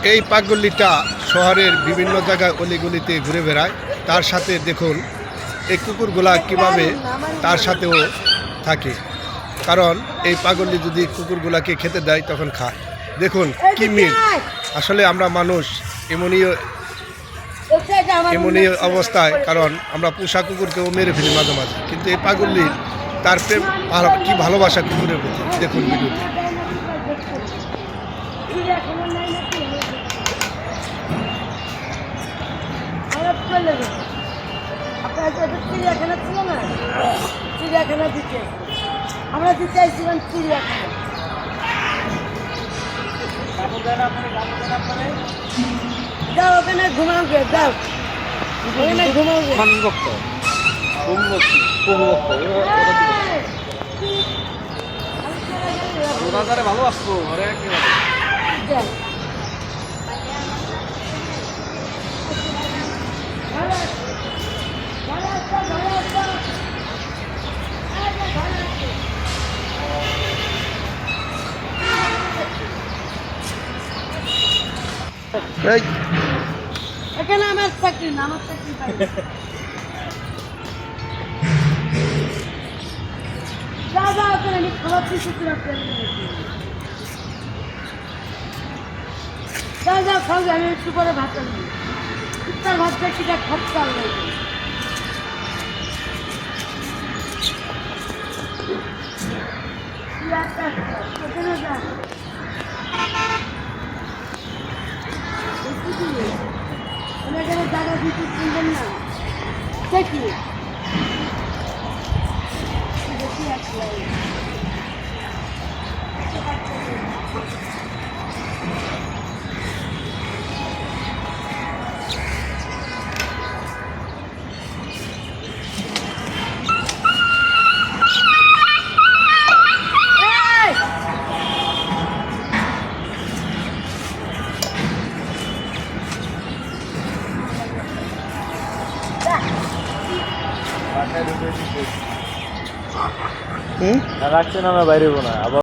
এই পাগল্লিটা শহরের বিভিন্ন জায়গায় অলিগলিতে ঘুরে বেড়ায়। তার সাথে দেখুন এই কুকুরগুলা কিভাবে তার সাথেও থাকে, কারণ এই পাগল্লি যদি কুকুরগুলাকে খেতে দেয় তখন খায়। দেখুন কি মিল, আসলে আমরা মানুষ এমনই অবস্থায়, কারণ আমরা পোষা কুকুরকেও মেরে ফেলি মাঝে মাঝে, কিন্তু এই পাগল্লি তার প্রেম কি ভালোবাসা কুকুরের প্রতি। দেখুন ভিডিওতে। চিড়িয়াখানা ছিল না, চিড়িয়াখানা দিতে আমরা দিতে চাইছিলাম চিড়িয়াখানা। যাও ওখানে ঘুমাও গে, যাও ওখানে ঘুমাও গে। ভালো আসতো ঘরে এখানে আমার চাকরি না, আমার চাকরি পাই যা যা ওখানে আমি খাবার পিছু যা যা খাও, আমি একটু পরে ভাত আনবি। ইফতার ভাত চাকরিটা খরচা আনবে। ওখানে যা এখানে জায়গা দিতে কিনবেন না, সে কি বেশি আছে। রাখছেন আমরা বাইরে না আবার